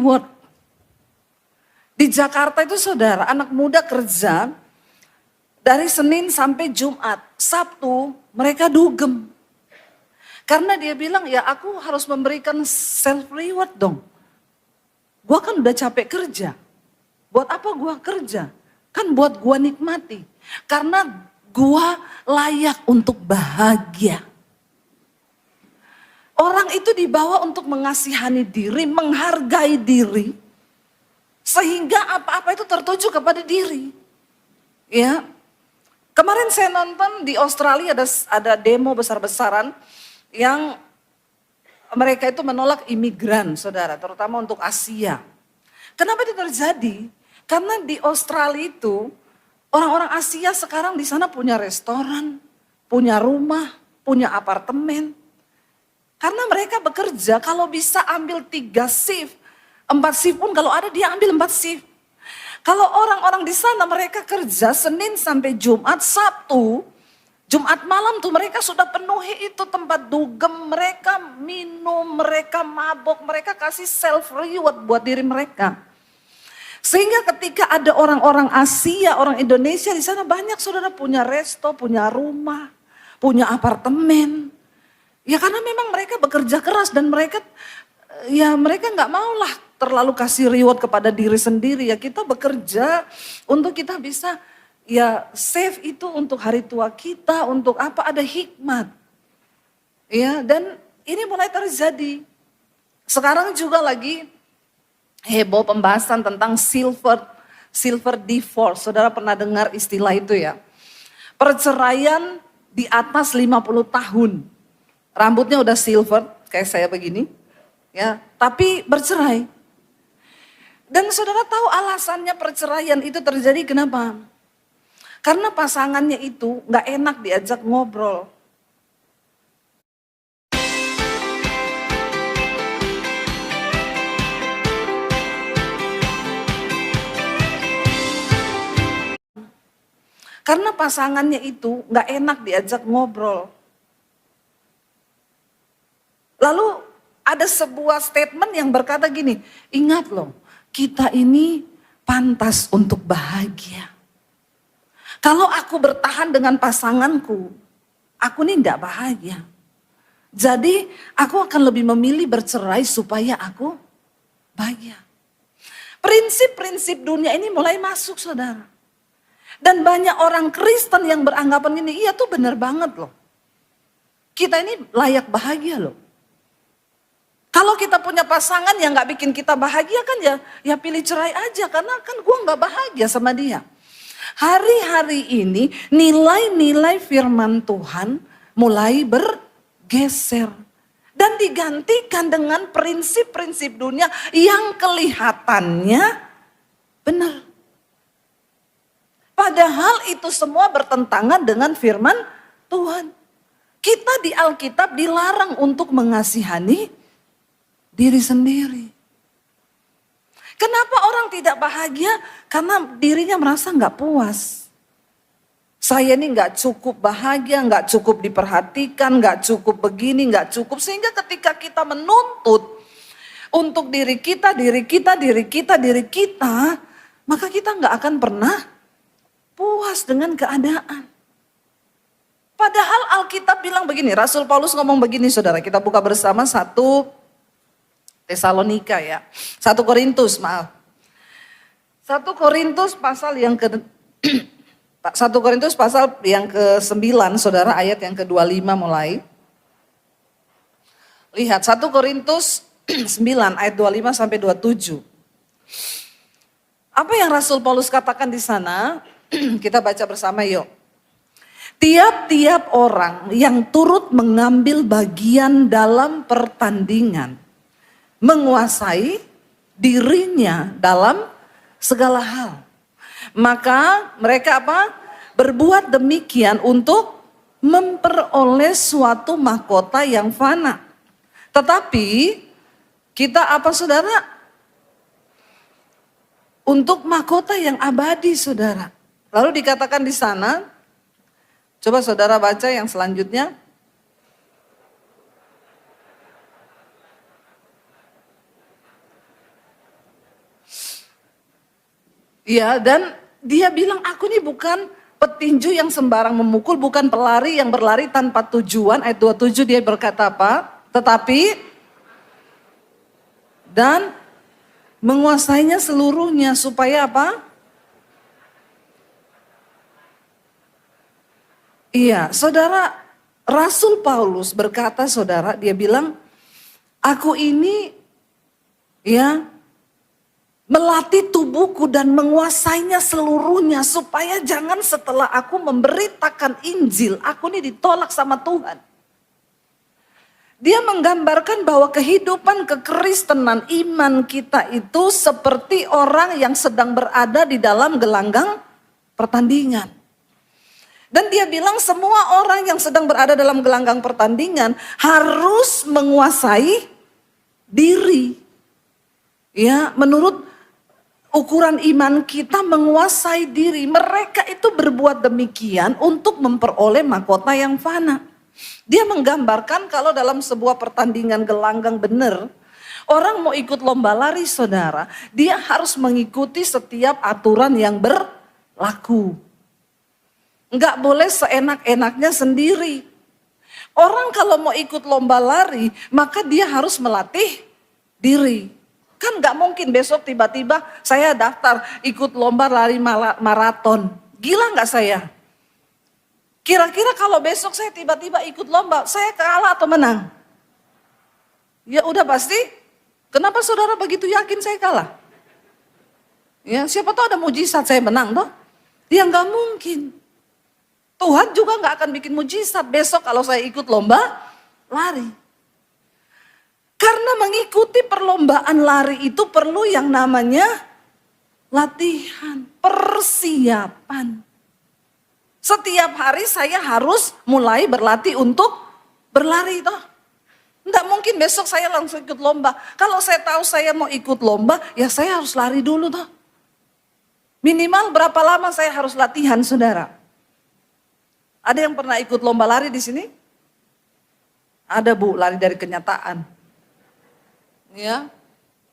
reward. Di Jakarta itu saudara, anak muda kerja dari Senin sampai Jumat. Sabtu mereka dugem. Karena dia bilang, ya aku harus memberikan self reward dong. Gua kan udah capek kerja. Buat apa gua kerja? Kan buat gua nikmati. Karena gua layak untuk bahagia. Orang itu dibawa untuk mengasihani diri, menghargai diri. Sehingga apa-apa itu tertuju kepada diri. Ya. Kemarin saya nonton di Australia ada demo besar-besaran yang mereka itu menolak imigran, saudara, terutama untuk Asia. Kenapa itu terjadi? Karena di Australia itu orang-orang Asia sekarang di sana punya restoran, punya rumah, punya apartemen. Karena mereka bekerja kalau bisa ambil 3 shift, 4 shift pun kalau ada dia ambil 4 shift. Kalau orang-orang di sana mereka kerja Senin sampai Jumat, Sabtu, Jumat malam tuh mereka sudah penuhi itu tempat dugem, mereka minum, mereka mabok, mereka kasih self reward buat diri mereka. Sehingga ketika ada orang-orang Asia, orang Indonesia di sana banyak saudara punya resto, punya rumah, punya apartemen. Ya karena memang mereka bekerja keras dan mereka nggak maulah terlalu kasih reward kepada diri sendiri. Ya kita bekerja untuk kita bisa ya save itu untuk hari tua kita, untuk apa ada hikmat. Ya dan ini mulai terjadi. Sekarang juga lagi heboh pembahasan tentang silver divorce. Saudara pernah dengar istilah itu ya. Perceraian di atas 50 tahun. Rambutnya udah silver kayak saya begini. Ya, tapi bercerai. Dan saudara tahu alasannya perceraian itu terjadi kenapa? Karena pasangannya itu gak enak diajak ngobrol. Karena pasangannya itu gak enak diajak ngobrol. Lalu ada sebuah statement yang berkata gini, ingat loh, kita ini pantas untuk bahagia. Kalau aku bertahan dengan pasanganku, aku ini tidak bahagia. Jadi aku akan lebih memilih bercerai supaya aku bahagia. Prinsip-prinsip dunia ini mulai masuk saudara. Dan banyak orang Kristen yang beranggapan ini, iya tuh benar banget loh. Kita ini layak bahagia loh. Kalau kita punya pasangan yang gak bikin kita bahagia kan ya pilih cerai aja. Karena kan gue gak bahagia sama dia. Hari-hari ini nilai-nilai firman Tuhan mulai bergeser. Dan digantikan dengan prinsip-prinsip dunia yang kelihatannya benar. Padahal itu semua bertentangan dengan firman Tuhan. Kita di Alkitab dilarang untuk mengasihani diri sendiri. Kenapa orang tidak bahagia? Karena dirinya merasa nggak puas. Saya ini nggak cukup bahagia, nggak cukup diperhatikan, nggak cukup begini, nggak cukup. Sehingga ketika kita menuntut untuk diri kita, maka kita nggak akan pernah puas dengan keadaan. Padahal Alkitab bilang begini, Rasul Paulus ngomong begini saudara, kita buka bersama 1 Tesalonika ya. 1 Korintus, maaf. 1 Korintus pasal yang ke-9, saudara, ayat yang ke-25 mulai. Lihat 1 Korintus 9 ayat 25 sampai 27. Apa yang Rasul Paulus katakan di sana? Kita baca bersama yuk. Tiap-tiap orang yang turut mengambil bagian dalam pertandingan menguasai dirinya dalam segala hal. Maka mereka apa? Berbuat demikian untuk memperoleh suatu mahkota yang fana. Tetapi kita apa saudara? Untuk mahkota yang abadi saudara. Lalu dikatakan di sana, coba saudara baca yang selanjutnya. Ya, dan dia bilang aku ini bukan petinju yang sembarang memukul, bukan pelari yang berlari tanpa tujuan. Ayat 27 dia berkata apa? Tetapi dan menguasainya seluruhnya supaya apa? Iya, saudara, Rasul Paulus berkata, saudara, dia bilang, aku ini ya melatih tubuhku dan menguasainya seluruhnya supaya jangan setelah aku memberitakan Injil, aku ini ditolak sama Tuhan. Dia menggambarkan bahwa kehidupan kekristenan iman kita itu seperti orang yang sedang berada di dalam gelanggang pertandingan. Dan dia bilang semua orang yang sedang berada dalam gelanggang pertandingan harus menguasai diri. Ya, menurut ukuran iman kita menguasai diri. Mereka itu berbuat demikian untuk memperoleh mahkota yang fana. Dia menggambarkan kalau dalam sebuah pertandingan gelanggang benar, orang mau ikut lomba lari saudara, dia harus mengikuti setiap aturan yang berlaku. Enggak boleh seenak-enaknya sendiri. Orang kalau mau ikut lomba lari, maka dia harus melatih diri. Kan enggak mungkin besok tiba-tiba saya daftar ikut lomba lari maraton. Gila enggak saya? Kira-kira kalau besok saya tiba-tiba ikut lomba, saya kalah atau menang? Ya udah pasti. Kenapa saudara begitu yakin saya kalah? Ya siapa tahu ada mujizat saya menang toh? Ya enggak mungkin. Tuhan juga nggak akan bikin mujizat besok kalau saya ikut lomba lari. Karena mengikuti perlombaan lari itu perlu yang namanya latihan, persiapan. Setiap hari saya harus mulai berlatih untuk berlari toh. Nggak mungkin besok saya langsung ikut lomba. Kalau saya tahu saya mau ikut lomba, ya saya harus lari dulu toh. Minimal berapa lama saya harus latihan saudara? Ada yang pernah ikut lomba lari di sini? Ada Bu, lari dari kenyataan. Ya,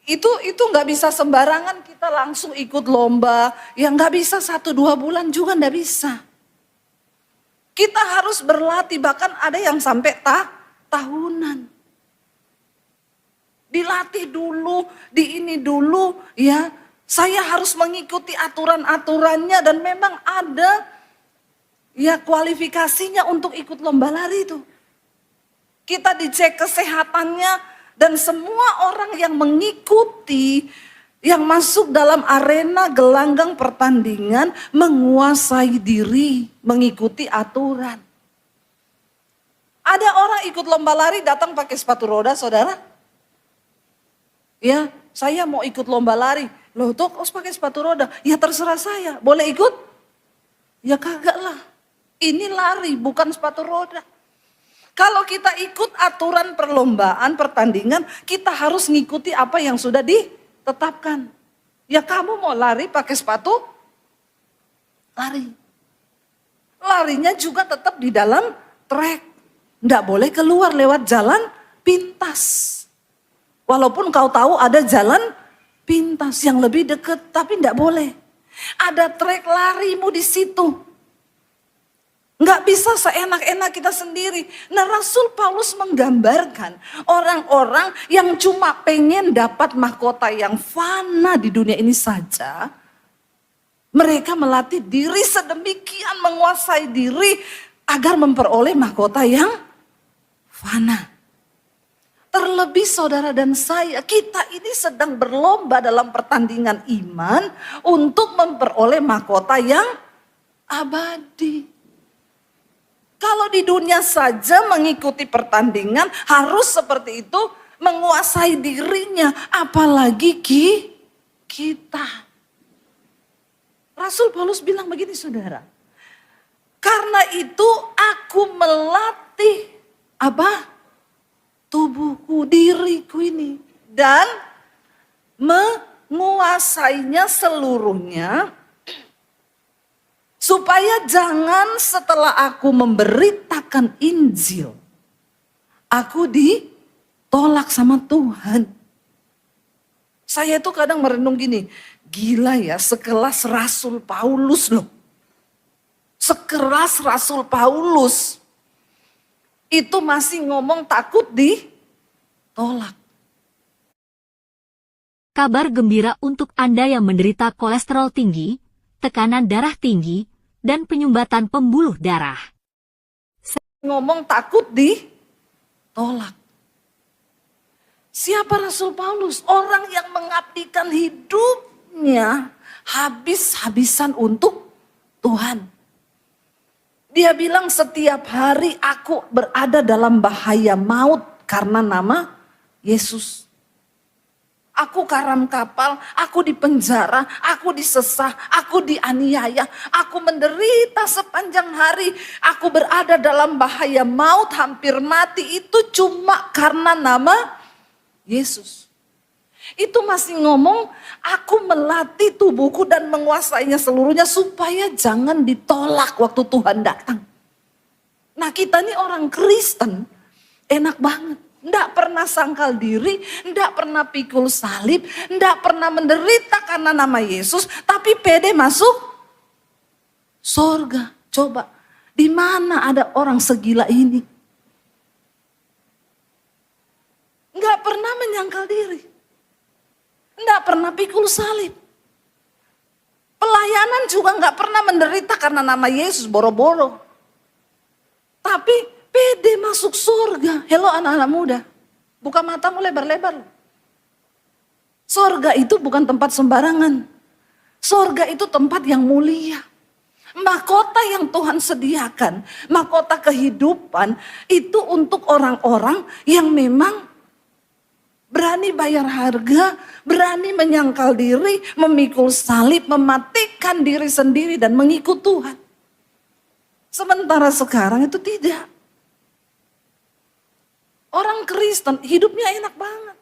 itu nggak bisa sembarangan kita langsung ikut lomba. Ya nggak bisa 1-2 bulan juga nggak bisa. Kita harus berlatih, bahkan ada yang sampai tahunan. Dilatih dulu, di ini dulu, ya. Saya harus mengikuti aturan-aturannya dan memang ada ya kualifikasinya untuk ikut lomba lari itu. Kita dicek kesehatannya dan semua orang yang mengikuti, yang masuk dalam arena gelanggang pertandingan menguasai diri, mengikuti aturan. Ada orang ikut lomba lari datang pakai sepatu roda saudara. Ya, saya mau ikut lomba lari. Loh tuh harus pakai sepatu roda. Ya terserah saya, boleh ikut? Ya kagak lah. Ini lari bukan sepatu roda. Kalau kita ikut aturan perlombaan, pertandingan, kita harus ngikuti apa yang sudah ditetapkan. Ya kamu mau lari pakai sepatu, lari. Larinya juga tetap di dalam trek. Nggak boleh keluar lewat jalan pintas. Walaupun kau tahu ada jalan pintas yang lebih dekat, tapi nggak boleh. Ada trek larimu di situ. Nggak bisa seenak-enak kita sendiri. Nah Rasul Paulus menggambarkan orang-orang yang cuma pengen dapat mahkota yang fana di dunia ini saja. Mereka melatih diri sedemikian menguasai diri agar memperoleh mahkota yang fana. Terlebih saudara dan saya, kita ini sedang berlomba dalam pertandingan iman untuk memperoleh mahkota yang abadi. Kalau di dunia saja mengikuti pertandingan harus seperti itu, menguasai dirinya, apalagi kita. Rasul Paulus bilang begini saudara, karena itu aku melatih apa? Tubuhku, diriku ini, dan menguasainya seluruhnya. Supaya jangan setelah aku memberitakan Injil, aku ditolak sama Tuhan. Saya itu kadang merenung gini, gila ya sekelas Rasul Paulus loh. Sekelas Rasul Paulus itu masih ngomong takut ditolak. Kabar gembira untuk Anda yang menderita kolesterol tinggi, tekanan darah tinggi, dan penyumbatan pembuluh darah. Ngomong takut ditolak. Siapa Rasul Paulus? Orang yang mengabdikan hidupnya habis-habisan untuk Tuhan. Dia bilang setiap hari aku berada dalam bahaya maut karena nama Yesus. Aku karam kapal, aku dipenjara, aku disesah, aku dianiaya, aku menderita sepanjang hari. Aku berada dalam bahaya maut, hampir mati, itu cuma karena nama Yesus. Itu masih ngomong, aku melatih tubuhku dan menguasainya seluruhnya supaya jangan ditolak waktu Tuhan datang. Nah kita ini orang Kristen, enak banget. Nggak pernah sangkal diri, nggak pernah pikul salib, nggak pernah menderita karena nama Yesus, tapi pede masuk surga. Coba, di mana ada orang segila ini? Nggak pernah menyangkal diri, nggak pernah pikul salib. Pelayanan juga nggak pernah menderita karena nama Yesus, boro-boro. Tapi pede masuk surga. Hello anak-anak muda, buka matamu lebar-lebar. Surga itu bukan tempat sembarangan. Surga itu tempat yang mulia. Mahkota yang Tuhan sediakan, mahkota kehidupan itu untuk orang-orang yang memang berani bayar harga, berani menyangkal diri, memikul salib, mematikan diri sendiri dan mengikut Tuhan. Sementara sekarang itu tidak. Orang Kristen hidupnya enak banget.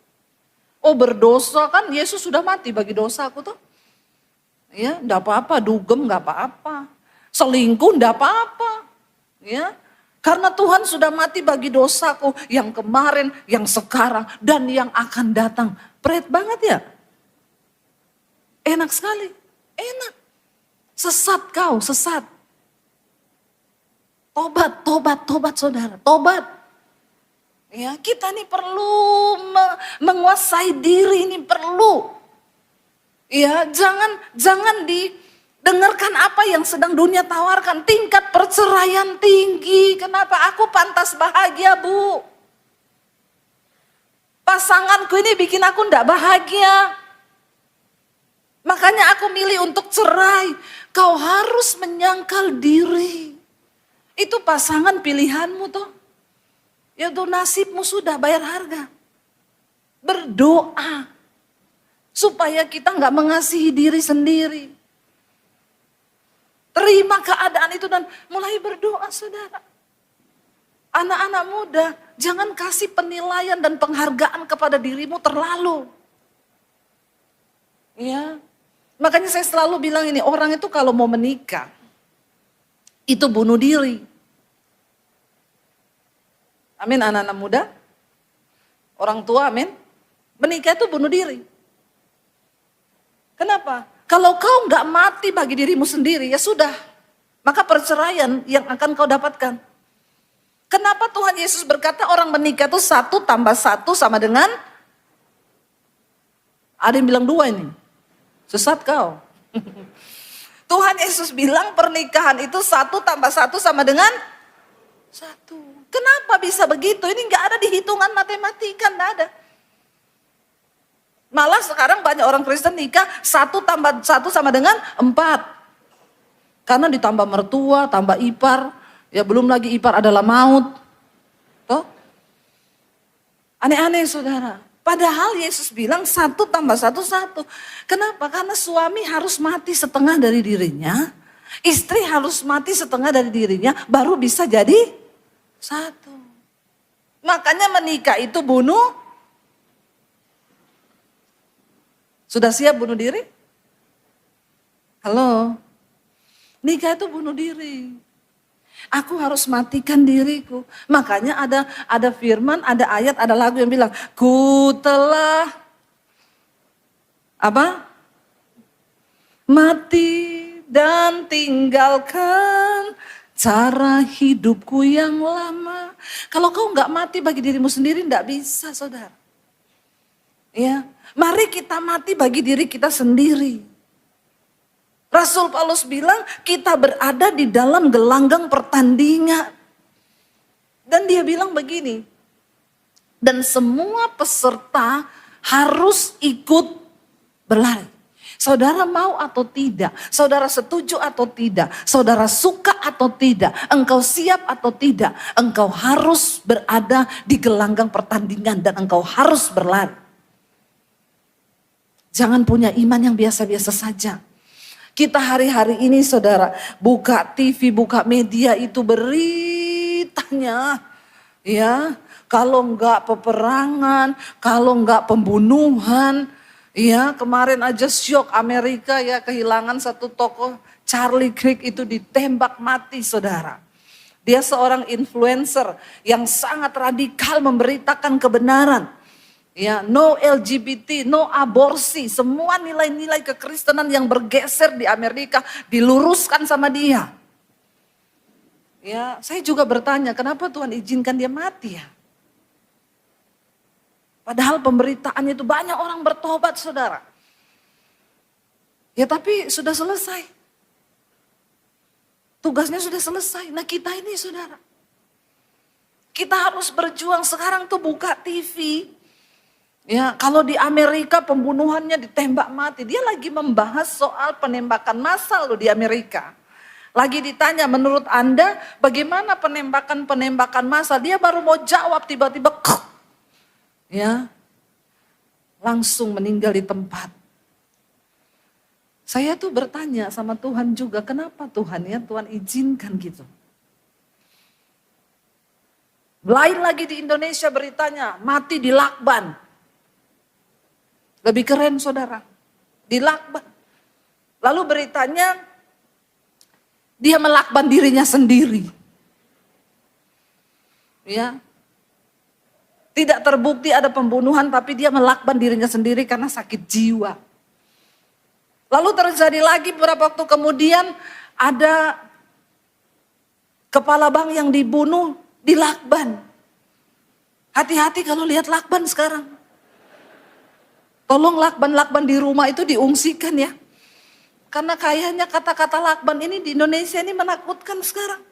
Oh berdosa kan Yesus sudah mati bagi dosaku tuh. Ya enggak apa-apa, dugem enggak apa-apa. Selingkuh enggak apa-apa. Ya. Karena Tuhan sudah mati bagi dosaku yang kemarin, yang sekarang, dan yang akan datang. Berat banget ya? Enak sekali, enak. Sesat kau, sesat. Tobat, tobat, tobat saudara, tobat. Ya, kita ini perlu menguasai diri, ini perlu. Ya, jangan dengarkan apa yang sedang dunia tawarkan. Tingkat perceraian tinggi. Kenapa? Aku pantas bahagia, Bu. Pasanganku ini bikin aku enggak bahagia. Makanya aku milih untuk cerai. Kau harus menyangkal diri. Itu pasangan pilihanmu toh. Ya itu nasibmu sudah bayar harga. Berdoa. Supaya kita enggak mengasihi diri sendiri. Terima keadaan itu dan mulai berdoa saudara. Anak-anak muda, jangan kasih penilaian dan penghargaan kepada dirimu terlalu. Ya, makanya saya selalu bilang ini, orang itu kalau mau menikah, itu bunuh diri. Amin anak-anak muda. Orang tua amin. Menikah itu bunuh diri. Kenapa? Kalau kau nggak mati bagi dirimu sendiri, ya sudah. Maka perceraian yang akan kau dapatkan. Kenapa Tuhan Yesus berkata orang menikah itu 1 tambah 1 sama dengan? Ada yang bilang 2 ini. Sesat kau. Tuhan Yesus bilang pernikahan itu 1 tambah 1 sama dengan 1. Kenapa bisa begitu? Ini nggak ada di hitungan matematika, nggak ada. Malah sekarang banyak orang Kristen nikah 1 tambah 1 sama dengan 4. Karena ditambah mertua, tambah ipar, ya belum lagi ipar adalah maut. Toh? Aneh-aneh saudara. Padahal Yesus bilang 1 tambah 1, 1. Kenapa? Karena suami harus mati setengah dari dirinya. Istri harus mati setengah dari dirinya, baru bisa jadi 1. Makanya menikah itu bunuh. Sudah siap bunuh diri? Halo? Nikah itu bunuh diri. Aku harus matikan diriku. Makanya ada firman, ada ayat, ada lagu yang bilang, ku telah Apa? Mati dan tinggalkan cara hidupku yang lama. Kalau kau nggak mati bagi dirimu sendiri, nggak bisa, saudara. Ya, mari kita mati bagi diri kita sendiri. Rasul Paulus bilang kita berada di dalam gelanggang pertandingan. Dan dia bilang begini, dan semua peserta harus ikut berlari. Saudara mau atau tidak, saudara setuju atau tidak, saudara suka atau tidak, engkau siap atau tidak, engkau harus berada di gelanggang pertandingan dan engkau harus berlari. Jangan punya iman yang biasa-biasa saja. Kita hari-hari ini saudara, buka TV, buka media itu beritanya, ya, kalau enggak peperangan, kalau enggak pembunuhan, ya, kemarin aja syok Amerika ya kehilangan satu tokoh, Charlie Kirk itu ditembak mati, saudara. Dia seorang influencer yang sangat radikal memberitakan kebenaran. Ya, no LGBT, no aborsi, semua nilai-nilai kekristenan yang bergeser di Amerika diluruskan sama dia. Ya, saya juga bertanya, kenapa Tuhan izinkan dia mati ya? Padahal pemberitaannya itu banyak orang bertobat, saudara. Ya tapi sudah selesai. Tugasnya sudah selesai. Nah kita ini saudara. Kita harus berjuang. Sekarang tuh buka TV. Ya kalau di Amerika pembunuhannya ditembak mati. Dia lagi membahas soal penembakan massal loh di Amerika. Lagi ditanya menurut Anda bagaimana penembakan massal. Dia baru mau jawab tiba-tiba ya, langsung meninggal di tempat. Saya tuh bertanya sama Tuhan juga, kenapa Tuhan ya, Tuhan izinkan gitu. Lain lagi di Indonesia beritanya, mati di lakban. Lebih keren saudara, di lakban. Lalu beritanya, dia melakban dirinya sendiri. Ya, tidak terbukti ada pembunuhan tapi dia melakban dirinya sendiri karena sakit jiwa. Lalu terjadi lagi beberapa waktu kemudian ada kepala bank yang dibunuh di lakban. Hati-hati kalau lihat lakban sekarang. Tolong lakban-lakban di rumah itu diungsikan ya. Karena kayaknya kata-kata lakban ini di Indonesia ini menakutkan sekarang.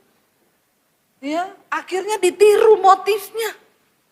Ya, akhirnya ditiru motifnya.